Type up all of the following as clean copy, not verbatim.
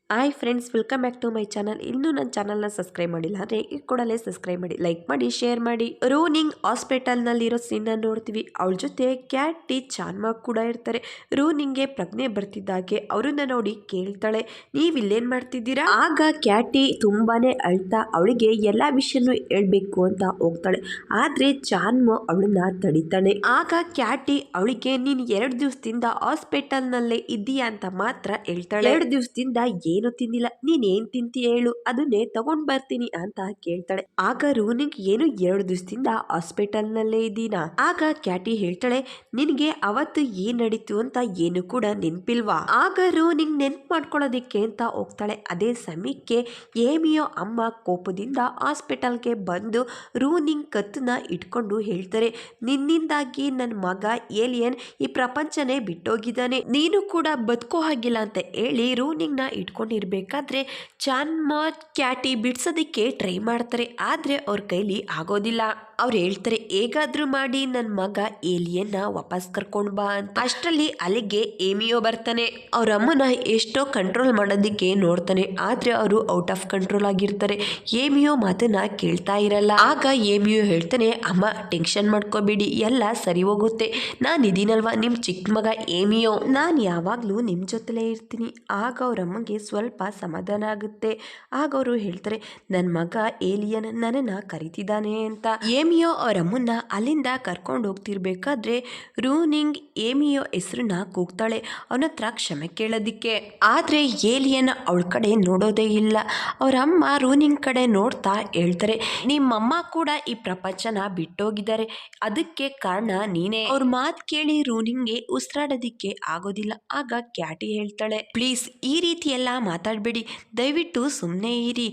Hi friends, welcome back to my channel. ಇನ್ನೂ ನನ್ನ ಚಾನಲ್ನ ಸಬ್ಸ್ಕ್ರೈಬ್ ಮಾಡಿಲ್ಲ ಅಂದರೆ ಈ ಕೂಡಲೇ ಸಬ್ಸ್ಕ್ರೈಬ್ ಮಾಡಿ, ಲೈಕ್ ಮಾಡಿ, ಶೇರ್ ಮಾಡಿ. ರೂನಿಂಗ್ ಹಾಸ್ಪಿಟಲ್ನಲ್ಲಿರೋ ಸೀನ್ನ ನೋಡ್ತೀವಿ. ಅವಳ ಜೊತೆ ಕ್ಯಾಟಿ ಚಾನ್ಮ ಕೂಡ ಇರ್ತಾರೆ. ರೂನಿಂಗ್ಗೆ ಪ್ರಜ್ಞೆ ಬರ್ತಿದ್ದಾಗೆ ಅವರನ್ನ ನೋಡಿ ಕೇಳ್ತಾಳೆ, ನೀವು ಇಲ್ಲೇನು ಮಾಡ್ತಿದ್ದೀರಾ? ಆಗ ಕ್ಯಾಟಿ ತುಂಬಾನೇ ಅಳ್ತಾ ಅವಳಿಗೆ ಎಲ್ಲ ವಿಷಯನೂ ಹೇಳ್ಬೇಕು ಅಂತ ಹೋಗ್ತಾಳೆ. ಆದರೆ ಚಾನ್ಮ ಅವಳನ್ನ ತಡಿತಾನೆ. ಆಗ ಕ್ಯಾಟಿ ಅವಳಿಗೆ ನೀನು 2 ದಿವಸದಿಂದ ಹಾಸ್ಪಿಟಲ್ನಲ್ಲೇ ಇದ್ದೀಯಾ ಅಂತ ಮಾತ್ರ ಹೇಳ್ತಾಳೆ. 2 ದಿವಸದಿಂದ ಏನು ತಿಂದಿಲ್ಲ, ನೀನ್ ಏನ್ ತಿಂತೀಯ ಹೇಳು, ಅದನ್ನೇ ತಗೊಂಡ್ ಬರ್ತೀನಿ ಅಂತ ಕೇಳ್ತಾಳೆ. ಆಗ ರೂನಿಂಗ್ ಏನು 2 ದಿವಸದಿಂದ ಹಾಸ್ಪಿಟಲ್ ನಲ್ಲೇ ಇದ್ದೀನಾ? ಆಗ ಕ್ಯಾಟಿ ಹೇಳ್ತಾಳೆ, ನಿನ್ಗೆ ಅವತ್ತು ಏನ್ ನಡೀತು ಅಂತ ಏನು ಕೂಡ ನೆನ್ಪಿಲ್ವಾ? ಆಗ ರೂನಿಂಗ್ ನೆನ್ಪು ಮಾಡ್ಕೊಳ್ಳೋದಿಕ್ಕೆ ಅಂತ ಹೋಗ್ತಾಳೆ. ಅದೇ ಸಮಯಕ್ಕೆ ಏಮಿಯೋ ಅಮ್ಮ ಕೋಪದಿಂದ ಹಾಸ್ಪಿಟಲ್ಗೆ ಬಂದು ರೂನಿಂಗ್ ಕತ್ತನ್ನ ಇಟ್ಕೊಂಡು ಹೇಳ್ತಾರೆ, ನಿನ್ನಿಂದಾಗಿ ನನ್ನ ಮಗ ಏಲಿಯನ್ ಈ ಪ್ರಪಂಚನೇ ಬಿಟ್ಟೋಗಿದ್ದಾನೆ, ನೀನು ಕೂಡ ಬದುಕೋ ಹಾಗಿಲ್ಲ ಅಂತ ಹೇಳಿ ರೂನಿಂಗ್ ನ ಇಟ್ಕೊಂಡಿರ್ಬೇಕಾದ್ರೆ ಚಾನ್ಮ ಕ್ಯಾಟಿ ಬಿಡ್ಸೋದಕ್ಕೆ ಟ್ರೈ ಮಾಡ್ತಾರೆ. ಆದ್ರೆ ಅವ್ರ ಕೈಲಿ ಆಗೋದಿಲ್ಲ. ಅವ್ರು ಹೇಳ್ತಾರೆ, ಹೇಗಾದ್ರೂ ಮಾಡಿ ನನ್ನ ಮಗ ಏಲಿಯನ್ನ ವಾಪಸ್ ಕರ್ಕೊಂಡ್ ಬಾ ಅಂತ. ಅಷ್ಟರಲ್ಲಿ ಅಲ್ಲಿಗೆ ಏಮಿಯೋ ಬರ್ತಾನೆ. ಅವ್ರ ಅಮ್ಮನ ಎಷ್ಟೋ ಕಂಟ್ರೋಲ್ ಮಾಡೋದಿಕ್ಕೆ ನೋಡ್ತಾನೆ, ಆದ್ರೆ ಅವರು ಔಟ್ ಆಫ್ ಕಂಟ್ರೋಲ್ ಆಗಿರ್ತಾರೆ. ಏಮಿಯೋ ಮಾತನ್ನ ಕೇಳ್ತಾ ಇರಲ್ಲ. ಆಗ ಏಮಿಯೋ ಹೇಳ್ತಾನೆ, ಅಮ್ಮ ಟೆನ್ಷನ್ ಮಾಡ್ಕೋಬೇಡಿ, ಎಲ್ಲ ಸರಿ ಹೋಗುತ್ತೆ, ನಾನು ಇದೀನಲ್ವಾ ನಿಮ್ ಚಿಕ್ಕ ಮಗ ಏಮಿಯೋ, ನಾನು ಯಾವಾಗ್ಲೂ ನಿಮ್ ಜೊತೆಲೇ ಇರ್ತೀನಿ. ಆಗ ಅವ್ರ ಅಮ್ಮಗೆ ಸ್ವಲ್ಪ ಸಮಾಧಾನ ಆಗುತ್ತೆ. ಆಗ ಅವರು ಹೇಳ್ತಾರೆ, ನನ್ನ ಮಗ ಏಲಿಯನ್ ನನ್ನನ್ನ ಕರಿತಿದ್ದಾನೆ ಅಂತ. ಏಮಿಯೋ ಅವ್ರ ಅಮ್ಮನ್ನ ಅಲ್ಲಿಂದ ಕರ್ಕೊಂಡು ಹೋಗ್ತಿರ್ಬೇಕಾದ್ರೆ ರೂನಿಂಗ್ ಏಮಿಯೋ ಹೆಸರನ್ನ ಕೂಗ್ತಾಳೆ, ಅವನ ಹತ್ರ ಕ್ಷಮೆ ಕೇಳೋದಿಕ್ಕೆ. ಆದ್ರೆ ಏಲಿಯನ್ ಅವಳ ಕಡೆ ನೋಡೋದೇ ಇಲ್ಲ. ಅವ್ರ ಅಮ್ಮ ರೂನಿಂಗ್ ಕಡೆ ನೋಡ್ತಾ ಹೇಳ್ತಾರೆ, ನಿಮ್ಮಮ್ಮ ಕೂಡ ಈ ಪ್ರಪಂಚನ ಬಿಟ್ಟೋಗಿದ್ದಾರೆ, ಅದಕ್ಕೆ ಕಾರಣ ನೀನೇ. ಅವ್ರ ಮಾತು ಕೇಳಿ ರೂನಿಂಗ್ಗೆ ಉಸಿರಾಡೋದಿಕ್ಕೆ ಆಗೋದಿಲ್ಲ. ಆಗ ಕ್ಯಾಟಿ ಹೇಳ್ತಾಳೆ, ಪ್ಲೀಸ್ ಈ ರೀತಿ ಎಲ್ಲ ಮಾತಾಡಬೇಡಿ, ದಯವಿಟ್ಟು ಸುಮ್ಮನೆ ಇರಿ.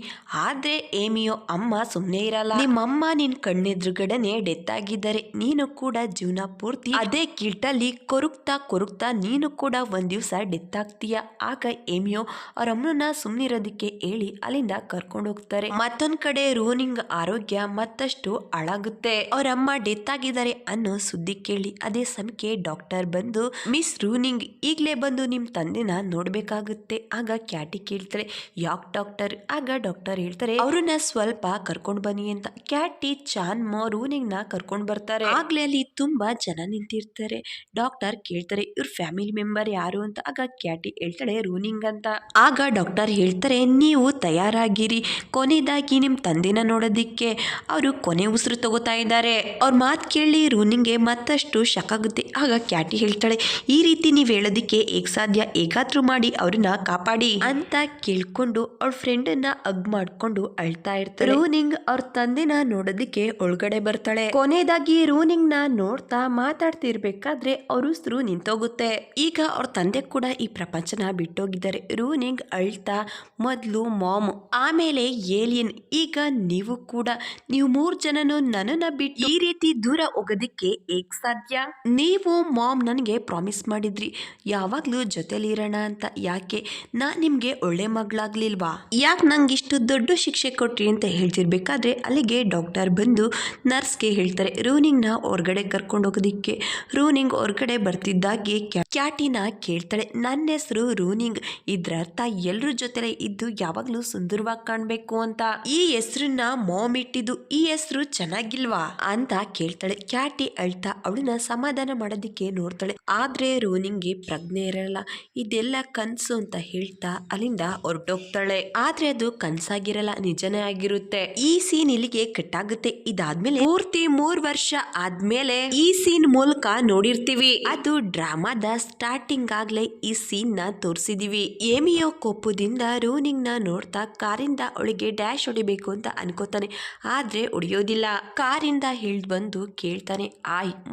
ಆದ್ರೆ ಏಮಿಯೋ ಅಮ್ಮ ಸುಮ್ಮನೆ ಇರಲ್ಲ. ನಿಮ್ಮಮ್ಮ ನಿನ್ ಕಣ್ಣೆದುರುಗಡೆನೆ ಡೆತ್ ಆಗಿದ್ದಾರೆ, ನೀನು ಕೂಡ ಜೀವನ ಪೂರ್ತಿ ಅದೇ ಗಿಲ್ಟಲ್ಲಿ ಕೊರುಕ್ತಾ ನೀನು ಕೂಡ ಒಂದ್ ದಿವಸ ಡೆತ್ ಆಗ್ತೀಯ. ಆಗ ಏಮಿಯೋ ಅವ್ರ ಅಮ್ಮನ ಸುಮ್ಮನಿರೋದಕ್ಕೆ ಹೇಳಿ ಅಲ್ಲಿಂದ ಕರ್ಕೊಂಡು ಹೋಗ್ತಾರೆ. ಮತ್ತೊಂದ್ ಕಡೆ ರೂನಿಂಗ್ ಆರೋಗ್ಯ ಮತ್ತಷ್ಟು ಹಾಳಾಗುತ್ತೆ. ಅವ್ರ ಅಮ್ಮ ಡೆತ್ ಆಗಿದ್ದಾರೆ ಅನ್ನೋ ಸುದ್ದಿ ಕೇಳಿ ಅದೇ ಸಮಯಕ್ಕೆ ಡಾಕ್ಟರ್ ಬಂದು, ಮಿಸ್ ರೂನಿಂಗ್ ಈಗ್ಲೇ ಬಂದು ನಿಮ್ ತಂದೆನ ನೋಡ್ಬೇಕಾಗುತ್ತೆ. ಆಗ ಕ್ಯಾಟಿ ಕೇಳ್ತಾರೆ, ಯಾಕ್ ಡಾಕ್ಟರ್? ಆಗ ಡಾಕ್ಟರ್ ಹೇಳ್ತಾರೆ, ಅವ್ರನ್ನ ಸ್ವಲ್ಪ ಕರ್ಕೊಂಡ್ ಬನ್ನಿ ಅಂತ. ಕ್ಯಾಟಿ ಚಾನ್ಮ ರೂನಿಂಗ್ ನ ಕರ್ಕೊಂಡ್ ಬರ್ತಾರೆ. ಆಗ್ಲೇ ಅಲ್ಲಿ ತುಂಬಾ ಜನ ನಿಂತಿರ್ತಾರೆ. ಡಾಕ್ಟರ್ ಕೇಳ್ತಾರೆ, ಇವ್ರ ಫ್ಯಾಮಿಲಿ ಮೆಂಬರ್ ಯಾರು ಅಂತ. ಆಗ ಕ್ಯಾಟಿ ಹೇಳ್ತಾಳೆ, ರೂನಿಂಗ್ ಅಂತ. ಆಗ ಡಾಕ್ಟರ್ ಹೇಳ್ತಾರೆ, ನೀವು ತಯಾರಾಗಿರಿ, ಕೊನೆಯದಾಗಿ ನಿಮ್ ತಂದೆನ ನೋಡೋದಿಕ್ಕೆ ಅವರು ಕೊನೆ ಉಸಿರು ತಗೋತಾ ಇದ್ದಾರೆ. ಅವ್ರ ಮಾತು ಕೇಳಿ ರೂನಿಂಗ್ಗೆ ಮತ್ತಷ್ಟು ಶಕ್ ಆಗುತ್ತೆ. ಆಗ ಕ್ಯಾಟಿ ಹೇಳ್ತಾಳೆ, ಈ ರೀತಿ ನೀವ್ ಹೇಳೋದಿಕ್ಕೆ ಹೇಗ್ ಸಾಧ್ಯ, ಹೇಗಾದ್ರೂ ಮಾಡಿ ಅವ್ರನ್ನ ಕಾಪಾಡಿ ಅಂತ ಕೇಳ್ಕೊಂಡು ಅವ್ರ ಫ್ರೆಂಡ್ ನ ಹಗ್ ಮಾಡ್ಕೊಂಡು ಅಳ್ತಾ ಇರ್ತಾರೆ. ರೂನಿಂಗ್ ಅವ್ರ ತಂದೆನ ನೋಡೋದಿಕ್ಕೆ ಒಳಗಡೆ ಬರ್ತಾಳೆ. ಕೊನೆಯದಾಗಿ ರೂನಿಂಗ್ ನ ನೋಡ್ತಾ ಮಾತಾಡ್ತಿರ್ಬೇಕಾದ್ರೆ ಅವ್ರ ಉಸಿರು ನಿಂತೋಗುತ್ತೆ. ಈಗ ಅವ್ರ ತಂದೆ ಕೂಡ ಈ ಪ್ರಪಂಚನ ಬಿಟ್ಟೋಗಿದ್ದಾರೆ. ರೂನಿಂಗ್ ಅಳ್ತಾ, ಮೊದ್ಲು ಮಾಮ್, ಆಮೇಲೆ ಏಲಿಯನ್, ಈಗ ನೀವು ಕೂಡ, ನೀವು 3 ಜನನು ನನ್ನನ್ನ ಬಿಟ್ಟು ಈ ರೀತಿ ದೂರ ಹೋಗೋದಿಕ್ಕೆ ಹೇಗ್ ಸಾಧ್ಯ? ನೀವು ಮಾಮ್ ನನಗೆ ಪ್ರಾಮಿಸ್ ಮಾಡಿದ್ರಿ ಯಾವಾಗ್ಲೂ ಜೊತೆಲಿ ಇರೋಣ ಅಂತ, ಯಾಕೆ ನಾನ್ ನಿಮ್ಗೆ ಒಳ್ಳೆ ಮಗಳಾಗ್ಲಿಲ್ವಾ? ಯಾಕೆ ನಂಗೆ ಇಷ್ಟು ದೊಡ್ಡ ಶಿಕ್ಷೆ ಕೊಟ್ರಿ ಅಂತ ಹೇಳ್ತಿರ್ಬೇಕಾದ್ರೆ ಅಲ್ಲಿಗೆ ಡಾಕ್ಟರ್ ಬಂದು ನರ್ಸ್ಗೆ ಹೇಳ್ತಾರೆ, ರೂನಿಂಗ್ ನ ಹೊರಗಡೆ ಕರ್ಕೊಂಡು ಹೋಗೋದಿಕ್ಕೆ. ರೂನಿಂಗ್ ಹೊರಗಡೆ ಬರ್ತಿದ್ದಾಗೆ ಕ್ಯಾಟಿನ ಕೇಳ್ತಾಳೆ, ನನ್ನ ಹೆಸರು ರೂನಿಂಗ್, ಇದ್ರ ಅರ್ಥ ಎಲ್ರ ಜೊತೆ ಇದ್ದು ಯಾವಾಗ್ಲೂ ಸುಂದರವಾಗಿ ಕಾಣ್ಬೇಕು ಅಂತ. ಈ ಹೆಸರನ್ನ ಮಾಮ್ ಇಟ್ಟಿದ್ದು, ಈ ಹೆಸರು ಚೆನ್ನಾಗಿಲ್ವಾ ಅಂತ ಕೇಳ್ತಾಳೆ. ಕ್ಯಾಟಿ ಅಳ್ತಾ ಅವಳನ್ನ ಸಮಾಧಾನ ಮಾಡೋದಿಕ್ಕೆ ನೋಡ್ತಾಳೆ. ಆದ್ರೆ ರೂನಿಂಗ್ಗೆ ಪ್ರಜ್ಞೆ ಇರಲ್ಲ. ಇದೆಲ್ಲ ಕನ್ಸು ಅಂತ ಹೇಳ್ತಾ ಅಲ್ಲಿಂದ ಹೊರಟೋಗ್ತಾಳೆ. ಆದ್ರೆ ಅದು ಕನ್ಸಾಗಿರಲ್ಲ, ನಿಜನೇ ಆಗಿರುತ್ತೆ. ಈ ಸೀನ್ ಇಲ್ಲಿಗೆ ಕಟ್ ಆಗುತ್ತೆ. ಇದಾದ್ಮೇಲೆ ಪೂರ್ತಿ 3 ವರ್ಷ ಆದ್ಮೇಲೆ ಈ ಸೀನ್ ಮೂಲಕ ನೋಡಿರ್ತೀವಿ. ಅದು ಡ್ರಾಮಾದ ಸ್ಟಾರ್ಟಿಂಗ್ ಆಗ್ಲೇ ಈ ಸೀನ್ ನ ತೋರಿಸಿದೀವಿ. ಏಮಿಯೋ ಕೋಪದಿಂದ ರೂನಿಂಗ್ ನ ನೋಡ್ತಾ ಕಾರಿಂದ ಅವಳಿಗೆ ಡ್ಯಾಶ್ ಹೊಡಿಬೇಕು ಅಂತ ಅನ್ಕೋತಾನೆ, ಆದ್ರೆ ಹೊಡಿಯೋದಿಲ್ಲ. ಕಾರಿಂದ ಹಿಳ್ದ್ ಬಂದು ಕೇಳ್ತಾನೆ,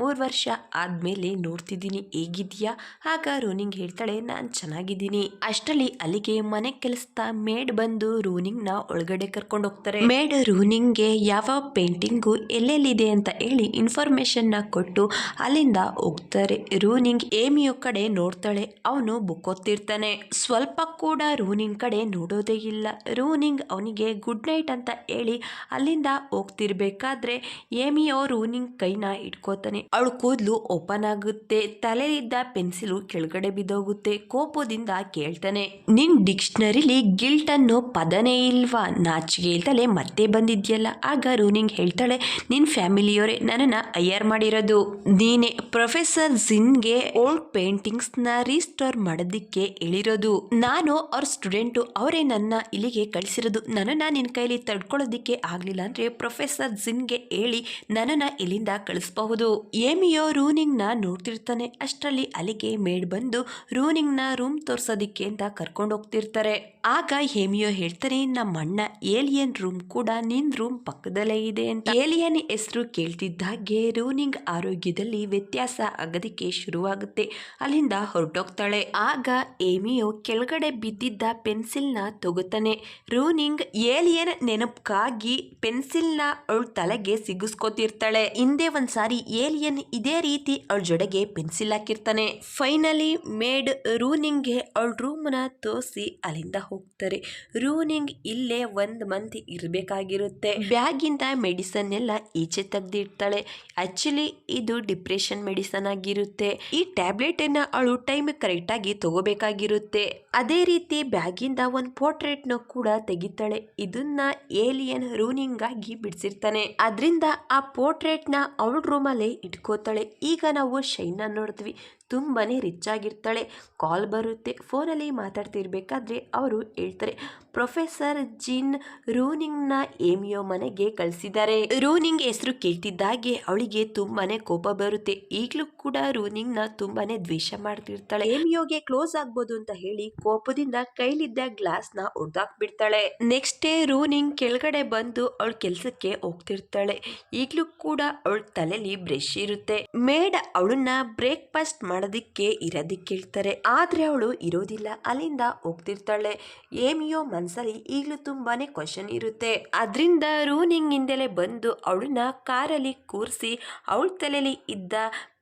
3 ವರ್ಷ ಆದ್ಮೇಲೆ ನೋಡ್ತಿದ್ದೀನಿ, ಹೇಗಿದ್ಯಾ? ಆಗ ರೂನಿಂಗ್ ಹೇಳ್ತಾಳೆ, ನಾನ್ ಚೆನ್ನಾಗಿದ್ದೀನಿ. ಅಷ್ಟರಲ್ಲಿ ಅಲ್ಲಿಗೆ ಮನೆ ಕೆಲಸದ ಮೇಡ್ ಬಂದು ರೂನಿಂಗ್ ನ ಒಳಗಡೆ ಕರ್ಕೊಂಡು ಹೋಗ್ತಾರೆ. ಮೇಡ್ ರೂನಿಂಗ್ಗೆ ಯಾವ ಪೇಂಟಿಂಗು ಎಲ್ಲೆಲ್ಲಿದೆ ಅಂತ ಹೇಳಿ ಇನ್ಫಾರ್ಮೇಶನ್ ನ ಕೊಟ್ಟು ಅಲ್ಲಿಂದ ಹೋಗ್ತಾರೆ. ರೂನಿಂಗ್ ಏಮಿಯೋ ಕಡೆ ನೋಡ್ತಾಳೆ, ಅವನು ಬುಕ್ ಓದ್ತಿರ್ತಾನೆ. ಸ್ವಲ್ಪ ಕೂಡ ರೂನಿಂಗ್ ಕಡೆ ನೋಡೋದೇ ಇಲ್ಲ. ರೂನಿಂಗ್ ಅವನಿಗೆ ಗುಡ್ ನೈಟ್ ಅಂತ ಹೇಳಿ ಅಲ್ಲಿಂದ ಹೋಗ್ತಿರ್ಬೇಕಾದ್ರೆ ಏಮಿಯೋ ರೂನಿಂಗ್ ಕೈನ ಇಟ್ಕೋತಾನೆ. ಅವಳು ಕೂದಲು ಓಪನ್ ಆಗುತ್ತೆ, ತಲೆಯಿದ್ದ ಪೆನ್ಸಿಲು ಕೆಳಗಡೆ ಬಿದ್ದೋಗುತ್ತೆ. ಕೋಪದಿಂದ ಕೇಳ್ತಾನೆ, ನಿನ್ ನಿನ್ ಡಿಕ್ಷನರಿಲಿ ಗಿಲ್ಟ್ ಅನ್ನೋ ಪದನೇ ಇಲ್ವಾ, ನಾಚಿಕೆ ಇಲ್ದಲೆ ಮತ್ತೆ ಬಂದಿದ್ಯಲ್ಲ. ಆಗ ರೂನಿಂಗ್ ಹೇಳ್ತಾಳೆ, ನಿನ್ ಫ್ಯಾಮಿಲಿಯವರೇ ನನ್ನನ್ನ ಹೈಯರ್ ಮಾಡಿರೋದು, ನೀನೆ ಪ್ರೊಫೆಸರ್ ಜಿನ್ಗೆ ಓಲ್ಡ್ ಪೇಂಟಿಂಗ್ಸ್ ನ ರೀಸ್ಟೋರ್ ಮಾಡೋದಿಕ್ಕೆ ಹೇಳಿರೋದು, ನಾನು ಅವ್ರ ಸ್ಟೂಡೆಂಟು, ಅವರೇ ನನ್ನ ಇಲ್ಲಿಗೆ ಕಳಿಸಿರೋದು. ನನ್ನನ್ನ ನಿನ್ ಕೈಲಿ ತಡ್ಕೊಳ್ಳೋದಿಕ್ಕೆ ಆಗ್ಲಿಲ್ಲ ಅಂದ್ರೆ ಪ್ರೊಫೆಸರ್ ಜಿನ್ಗೆ ಹೇಳಿ ನನ್ನನ್ನ ಇಲ್ಲಿಂದ ಕಳಿಸಬಹುದು. ಏಮಿಯೋ ರೂನಿಂಗ್ ನ ನೋಡ್ತಿರ್ತಾನೆ. ಅಷ್ಟರಲ್ಲಿ ಅಲ್ಲಿಗೆ ಮೇಡ್ ಬಂದು ರೂನಿಂಗ್ ನ ರೂಮ್ ತೋರ್ಸೋದಿಕ್ಕೆ ಅಂತ ಕರ್ಕೊಂಡು ಹೋಗ್ತಿರ್ತಾರೆ. ಆಗ ಹೇಮಿಯೋ ಹೇಳ್ತಾರೆ, ನಮ್ಮ ಅಣ್ಣ ಏಲಿಯನ್ ರೂಮ್ ಕೂಡ ನಿನ್ ರೂಮ್ ಪಕ್ಕದಲ್ಲೇ ಇದೆ ಅಂತ. ಏಲಿಯನ್ ಹೆಸರು ಕೇಳ್ತಿದ್ದಾಗೆ ರೂನಿಂಗ್ ಆರೋಗ್ಯದಲ್ಲಿ ವ್ಯತ್ಯಾಸ ಆಗೋದಕ್ಕೆ ಶುರುವಾಗುತ್ತೆ. ಅಲ್ಲಿಂದ ಹೊರಟೋಗ್ತಾಳೆ. ಆಗ ಏಮಿಯೋ ಕೆಳಗಡೆ ಬಿದ್ದಿದ್ದ ಪೆನ್ಸಿಲ್ ನ ತಗೋತಾನೆ. ರೂನಿಂಗ್ ಏಲಿಯನ್ ನೆನಪಕ್ಕಾಗಿ ಪೆನ್ಸಿಲ್ ನ ಅವಳ ತಲೆಗೆ ಸಿಗಿಸ್ಕೋತಿರ್ತಾಳೆ. ಹಿಂದೆ ಒಂದ್ಸಾರಿ ಏಲಿಯನ್ ಇದೇ ರೀತಿ ಅವಳ ಜೊತೆಗೆ ಪೆನ್ಸಿಲ್ ಹಾಕಿರ್ತಾನೆ. ಫೈನಲಿ ಮೇಡ್ ರೂನಿಂಗ್ಗೆ ಅವಳ ರೂಮ್ ನ ತೋರಿಸಿ ಅಲ್ಲಿಂದ ಹೋಗ್ತಾರೆ. ರೂನಿಂಗ್ ಇಲ್ಲೇ 1 ಮಂತ್ ಇರಬೇಕಾಗಿರುತ್ತೆ. ಬ್ಯಾಗಿಂದ ಮೆಡಿಸನ್ ಎಲ್ಲ ಈಚೆ ತೆಗ್ದಿಡ್ತಾಳೆ. ಆಕ್ಚುಲಿ ಇದು ಡಿಪ್ರೆಷನ್ ಮೆಡಿಸನ್ ಆಗಿರುತ್ತೆ. ಈ ಟ್ಯಾಬ್ಲೆಟ್ ಅನ್ನ ಅವಳು ಟೈಮ್ ಕರೆಕ್ಟ್ ಆಗಿ ತಗೋಬೇಕಾಗಿರುತ್ತೆ. ಅದೇ ರೀತಿ ಬ್ಯಾಗಿಂದ ಒಂದು ಪೋರ್ಟ್ರೇಟ್ ನ ಕೂಡ ತೆಗಿತಾಳೆ. ಇದನ್ನ ಏಲಿಯನ್ ರೂನಿಂಗ್ ಆಗಿ ಬಿಡಿಸಿರ್ತಾನೆ. ಅದರಿಂದ ಆ ಪೋರ್ಟ್ರೇಟ್ ನ ಅವಳ ರೂಮಲ್ಲೇ ಇಟ್ಕೋತಾಳೆ. ಈಗ ನಾವು ಶೈನ್ ನೋಡ್ತೀವಿ, ತುಂಬಾನೇ ರಿಚ್ ಆಗಿರ್ತಾಳೆ. ಕಾಲ್ ಬರುತ್ತೆ. ಫೋನಲ್ಲಿ ಮಾತಾಡ್ತಿರ್ಬೇಕಾದ್ರೆ ಅವರು ಹೇಳ್ತಾರೆ, ಪ್ರೊಫೆಸರ್ ಜಿನ್ ರೂನಿಂಗ್ ನ ಏಮಿಯೋ ಮನೆಗೆ ಕಳಿಸಿದ್ದಾರೆ. ರೂನಿಂಗ್ ಹೆಸರು ಕೇಳ್ತಿದ್ದಾಗೆ ಅವಳಿಗೆ ತುಂಬಾನೇ ಕೋಪ ಬರುತ್ತೆ. ಈಗಲೂ ಕೂಡ ರೂನಿಂಗ್ ನ ತುಂಬಾನೇ ದ್ವೇಷ ಮಾಡ್ತಿರ್ತಾಳೆ. ಏಮಿಯೋಗೆ ಕ್ಲೋಸ್ ಆಗ್ಬೋದು ಅಂತ ಹೇಳಿ ಕೋಪದಿಂದ ಕೈಲಿದ್ದ ಗ್ಲಾಸ್ ನ ಹೊಡೆದಾಕ್ಬಿಡ್ತಾಳೆ. ನೆಕ್ಸ್ಟ್ ಡೇ ರೂನಿಂಗ್ ಕೆಳಗಡೆ ಬಂದು ಅವಳ ಕೆಲ್ಸಕ್ಕೆ ಹೋಗ್ತಿರ್ತಾಳೆ. ಈಗಲೂ ಕೂಡ ಅವಳ ತಲೆಯಲ್ಲಿ ಬ್ರಷ್ ಇರುತ್ತೆ. ಮೇಡ್ ಅವಳನ್ನ ಬ್ರೇಕ್ಫಾಸ್ಟ್ ಮಾಡೋದಿಕ್ಕೆ ಇರೋದಿಕ್ಕೆ ಹೇಳ್ತಾರೆ. ಆದ್ರೆ ಅವಳು ಇರೋದಿಲ್ಲ. ಅಲ್ಲಿಂದ ಹೋಗ್ತಿರ್ತಾಳೆ. ಏಮಿಯೋ ಮನ್ಸಲ್ಲಿ ಈಗಲೂ ತುಂಬಾನೇ ಕ್ವಶನ್ ಇರುತ್ತೆ. ಅದರಿಂದ ರೂನಿಂಗ್ ಹಿಂದೆಲೆ ಬಂದು ಅವಳನ್ನ ಕಾರಲ್ಲಿ ಕೂರಿಸಿ ಅವಳ ತಲೆಯಲ್ಲಿ ಇದ್ದ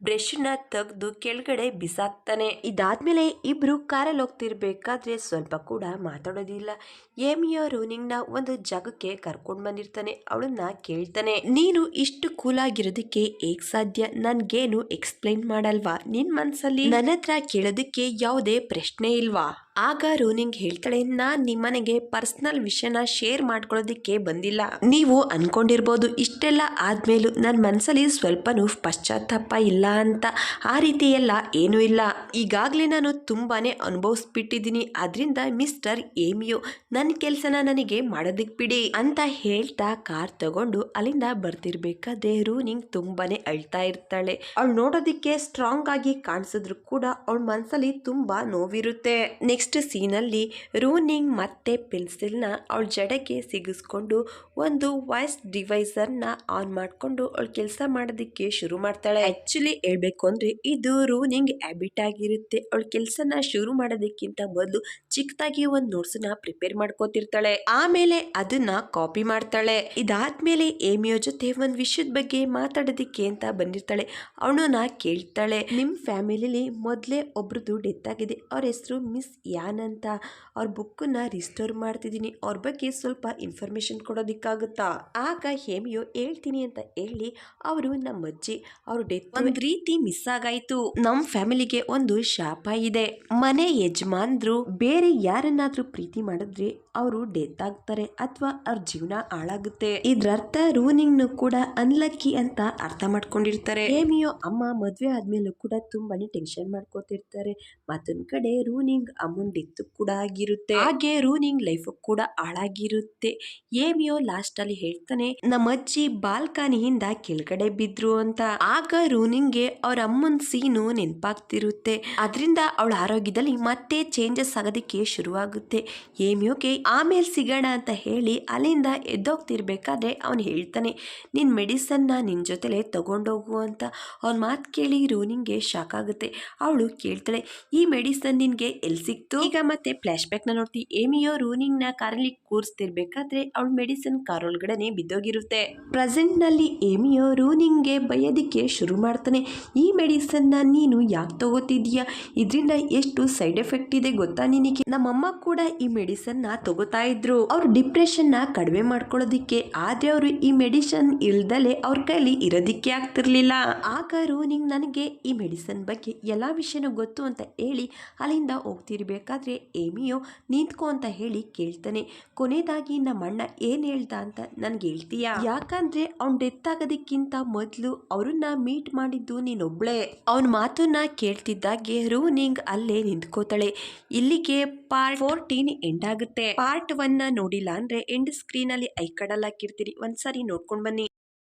ಬ್ರಷ್ ನ ತೆಗೆದು ಕೆಳಗಡೆ ಬಿಸಾಕ್ತಾನೆ. ಇದಾದ್ಮೇಲೆ ಇಬ್ರು ಕಾರಲ್ಲಿ ಹೋಗ್ತಿರ್ಬೇಕಾದ್ರೆ ಸ್ವಲ್ಪ ಕೂಡ ಮಾತಾಡೋದಿಲ್ಲ. ಏಮಿಯೋ ರೂನಿಂಗ್ ನ ಒಂದು ಜಾಗಕ್ಕೆ ಕರ್ಕೊಂಡ್ ಬಂದಿರ್ತಾನೆ. ಅವಳನ್ನ ಕೇಳ್ತಾನೆ, ನೀನು ಇಷ್ಟು ಕೂಲ್ ಆಗಿರೋದಕ್ಕೆ ಹೇಗ್ ಸಾಧ್ಯ? ನನ್ಗೇನು ಎಕ್ಸ್ಪ್ಲೈನ್ ಮಾಡಲ್ವಾ? ನಿನ್ ಮನ್ಸಲ್ಲಿ ನನ್ನ ಹತ್ರ ಕೇಳೋದಕ್ಕೆ ಯಾವುದೇ ಪ್ರಶ್ನೆ ಇಲ್ವಾ? ಆಗ ರೂನಿಂಗ್ ಹೇಳ್ತಾಳೆ, ನಾನ್ ನಿಮ್ಮನೆಗೆ ಪರ್ಸನಲ್ ವಿಷಯನ ಶೇರ್ ಮಾಡ್ಕೊಳ್ಳೋದಿಕ್ಕೆ ಬಂದಿಲ್ಲ. ನೀವು ಅನ್ಕೊಂಡಿರ್ಬೋದು ಇಷ್ಟೆಲ್ಲ ಆದ್ಮೇಲೂ ನನ್ನ ಮನ್ಸಲ್ಲಿ ಸ್ವಲ್ಪನೂ ಪಶ್ಚಾತ್ತಾಪ ಇಲ್ಲ ಅಂತ. ಆ ರೀತಿ ಎಲ್ಲ ಏನೂ ಇಲ್ಲ. ಈಗಾಗಲೇ ನಾನು ತುಂಬಾನೇ ಅನುಭವಿಸ್ಬಿಟ್ಟಿದ್ದೀನಿ. ಆದ್ರಿಂದ ಮಿಸ್ಟರ್ ಏಮಿಯೋ ನನ್ನ ಕೆಲಸನ ನನಗೆ ಮಾಡೋದಿಕ್ ಬಿಡಿ ಅಂತ ಹೇಳ್ತಾ ಕಾರ್ ತಗೊಂಡು ಅಲ್ಲಿಂದ ಬರ್ತಿರ್ಬೇಕಾದ್ರೆ ರೂನಿಂಗ್ ತುಂಬಾನೇ ಅಳ್ತಾ ಇರ್ತಾಳೆ. ಅವಳು ನೋಡೋದಿಕ್ಕೆ ಸ್ಟ್ರಾಂಗ್ ಆಗಿ ಕಾಣಿಸಿದ್ರು ಕೂಡ ಅವಳ ಮನ್ಸಲ್ಲಿ ತುಂಬಾ ನೋವಿರುತ್ತೆ. ನೆಕ್ಸ್ಟ್ ಸೀನಲ್ಲಿ ರೂನಿಂಗ್ ಮತ್ತೆ ಪೆನ್ಸಿಲ್ ನ ಅವಳ ಜಡೆಗೆ ಸಿಗಿಸ್ಕೊಂಡು ಒಂದು ವಾಯ್ಸ್ ಡಿವೈಸರ್ ನ ಆನ್ ಮಾಡ್ಕೊಂಡು ಅವಳ ಕೆಲಸ ಮಾಡೋದಿಕ್ಕೆ ಶುರು ಮಾಡ್ತಾಳೆ. ಆಕ್ಚುಲಿ ಹೇಳ್ಬೇಕು ಅಂದ್ರೆ ಇದು ರೂನಿಂಗ್ ಹ್ಯಾಬಿಟ್ ಆಗಿರುತ್ತೆ. ಅವಳ ಕೆಲಸನ ಶುರು ಮಾಡೋದಕ್ಕಿಂತ ಮೊದಲು ಚಿಕ್ಕದಾಗಿ ಒಂದು ನೋಟ್ಸ್ ನ ಪ್ರಿಪೇರ್ ಮಾಡ್ಕೋತಿರ್ತಾಳೆ. ಆಮೇಲೆ ಅದನ್ನ ಕಾಪಿ ಮಾಡ್ತಾಳೆ. ಇದಾದ್ಮೇಲೆ ಏಮಿಯೋ ಜೊತೆ ಒಂದ್ ವಿಷಯದ ಬಗ್ಗೆ ಮಾತಾಡೋದಿಕ್ಕೆ ಅಂತ ಬಂದಿರ್ತಾಳೆ. ಅವಳನ್ನ ಕೇಳ್ತಾಳೆ, ನಿಮ್ ಫ್ಯಾಮಿಲಿಲಿ ಮೊದ್ಲೇ ಒಬ್ರದ್ದು ಡೆತ್ ಆಗಿದೆ. ಅವ್ರ ಹೆಸರು ಮಿಸ್ ಯಾನ್ ಅಂತ. ಅವ್ರ ಬುಕ್ ನ ರಿಸ್ಟೋರ್ ಮಾಡ್ತಿದ್ದೀನಿ. ಅವ್ರ ಬಗ್ಗೆ ಸ್ವಲ್ಪ ಇನ್ಫಾರ್ಮೇಶನ್ ಕೊಡೋದಿಕ್ಕಾಗುತ್ತಾ? ಆಗ ಹೇಮಿಯೋ ಹೇಳ್ತೀನಿ ಅಂತ ಹೇಳಿ ಅವರು ನಮ್ಮ ಅಜ್ಜಿ ಅವ್ರ ಡೆತ್ ಒಂದ್ ರೀತಿ ಮಿಸ್ ಆಗಾಯ್ತು. ನಮ್ ಫ್ಯಾಮಿಲಿಗೆ ಒಂದು ಶಾಪ ಇದೆ. ಮನೆ ಯಜಮಾನ್ರು ಬೇರೆ ಯಾರನ್ನಾದ್ರೂ ಪ್ರೀತಿ ಮಾಡಿದ್ರೆ ಅವರು ಡೆತ್ ಆಗ್ತಾರೆ ಅಥವಾ ಅವ್ರ ಜೀವನ ಹಾಳಾಗುತ್ತೆ. ಇದ್ರರ್ಥ ರೂನಿಂಗ್ ಕೂಡ ಅನ್ಲಕ್ಕಿ ಅಂತ ಅರ್ಥ ಮಾಡ್ಕೊಂಡಿರ್ತಾರೆ. ಹೇಮಿಯೋ ಅಮ್ಮ ಮದ್ವೆ ಆದ್ಮೇಲೂ ಕೂಡ ತುಂಬಾನೇ ಟೆನ್ಷನ್ ಮಾಡ್ಕೋತಿರ್ತಾರೆ. ಮತ್ತೊಂದ್ ಕಡೆ ರೂನಿಂಗ್ ಅಮ್ಮನ್ ಡೆತ್ ಕೂಡ ಆಗಿರುತ್ತೆ. ಹಾಗೆ ರೂನಿಂಗ್ ಲೈಫ್ ಕೂಡ ಹಾಳಾಗಿರುತ್ತೆ. ಹೇಮಿಯೋ ಲಾಸ್ಟ್ ಅಲ್ಲಿ ಹೇಳ್ತಾನೆ, ನಮ್ಮ ಅಜ್ಜಿ ಬಾಲ್ಕನಿಯಿಂದ ಕೆಳಗಡೆ ಬಿದ್ರು ಅಂತ. ಆಗ ರೂನಿಂಗ್ಗೆ ಅವ್ರ ಅಮ್ಮನ್ ಸೀನು ನೆನಪಾಗ್ತಿರುತ್ತೆ. ಅದರಿಂದ ಅವಳ ಆರೋಗ್ಯದಲ್ಲಿ ಮತ್ತೆ ಚೇಂಜಸ್ ಆಗೋದಕ್ಕೆ ಶುರುವಾಗುತ್ತೆ. ಹೇಮಿಯೋಗೆ ಆಮೇಲೆ ಸಿಗೋಣ ಅಂತ ಹೇಳಿ ಅಲ್ಲಿಂದ ಎದ್ದೋಗ್ತಿರ್ಬೇಕಾದ್ರೆ ಅವನು ಹೇಳ್ತಾನೆ, ನಿನ್ ಮೆಡಿಸನ್ ನ ನಿನ್ ಜೊತೆಲೆ ತಗೊಂಡೋಗು ಅಂತ. ಅವನ್ ಮಾತು ಕೇಳಿ ರೂನಿಂಗ್ಗೆ ಶಾಕ್ ಆಗುತ್ತೆ. ಅವಳು ಕೇಳ್ತಾಳೆ, ಈ ಮೆಡಿಸನ್ ನಿನ್ಗೆ ಎಲ್ಲಿ ಸಿಕ್ತು? ಈಗ ಮತ್ತೆ ಫ್ಲಾಶ್ ಬ್ಯಾಕ್ ನ ನೋಡ್ತಿ. ಏಮಿಯೋ ರೂನಿಂಗ್ ನ ಕಾರಲ್ಲಿ ಕೂರಿಸ್ತಿರ್ಬೇಕಾದ್ರೆ ಅವಳ ಮೆಡಿಸನ್ ಕಾರ್ ಒಳಗಡೆ ಬಿದ್ದೋಗಿರುತ್ತೆ. ಪ್ರೆಸೆಂಟ್ ನಲ್ಲಿ ಏಮಿಯೋ ರೂನಿಂಗ್ಗೆ ಬೈಯೋದಿಕ್ಕೆ ಶುರು ಮಾಡ್ತಾನೆ. ಈ ಮೆಡಿಸನ್ ನ ನೀನು ಯಾಕೆ ತಗೋತಿದ್ಯಾ? ಇದರಿಂದ ಎಷ್ಟು ಸೈಡ್ ಎಫೆಕ್ಟ್ ಇದೆ ಗೊತ್ತಾ ನಿನಗೆ? ನಮ್ಮಮ್ಮ ಕೂಡ ಈ ಮೆಡಿಸನ್ ನ ತಗೋತಾ ಇದ್ರು. ಅವ್ರು ಡಿಪ್ರೆಷನ್ ನ ಕಡಿಮೆ ಮಾಡ್ಕೊಳ್ಳೋದಿಕ್ಕೆ. ಆದ್ರೆ ಅವರು ಈ ಮೆಡಿಸನ್ ಇಲ್ದಲೆ ಅವ್ರ ಕೈಲಿ ಇರೋದಿಕ್ಕೆ ಆಗ್ತಿರ್ಲಿಲ್ಲ. ಆಗ ರೋನಿಂಗ್ ನನಗೆ ಈ ಮೆಡಿಸನ್ ಬಗ್ಗೆ ಎಲ್ಲಾ ವಿಷಯನೂ ಗೊತ್ತು ಅಂತ ಹೇಳಿ ಅಲ್ಲಿಂದ ಹೋಗ್ತಿರ್ಬೇಕಾದ್ರೆ ಏಮಿಯೋ ನಿಂತ್ಕೋ ಅಂತ ಹೇಳಿ ಕೇಳ್ತಾನೆ. ಕೊನೆಯದಾಗಿ ನಮ್ಮಣ್ಣ ಏನ್ ಹೇಳ್ದ ಅಂತ ನನ್ಗೆ ಹೇಳ್ತೀಯಾ? ಯಾಕಂದ್ರೆ ಅವ್ನ್ ಡೆತ್ ಆಗೋದಕ್ಕಿಂತ ಮೊದ್ಲು ಅವ್ರನ್ನ ಮೀಟ್ ಮಾಡಿದ್ದು ನೀನೊಬ್ಳೆ. ಅವನ ಮಾತನ್ನ ಕೇಳ್ತಿದ್ದಾಗೆ ರೂನಿಂಗ್ ಅಲ್ಲೇ ನಿಂತ್ಕೋತಾಳೆ. ಇಲ್ಲಿಗೆ ಪಾರ್ಟ್ 14 ಎಂಡ್ ಆಗುತ್ತೆ. ಪಾರ್ಟ್ 1 ನೋಡಿಲ್ಲ ಅಂದ್ರೆ ಎಂಡ್ ಸ್ಕ್ರೀನ್ ಅಲ್ಲಿ ಐ ಕಾರ್ಡ್ ಅಲ್ಲಿ ಹಾಕಿರ್ತೀನಿ, ಒಂದ್ಸರಿ ನೋಡ್ಕೊಂಡ್ ಬನ್ನಿ.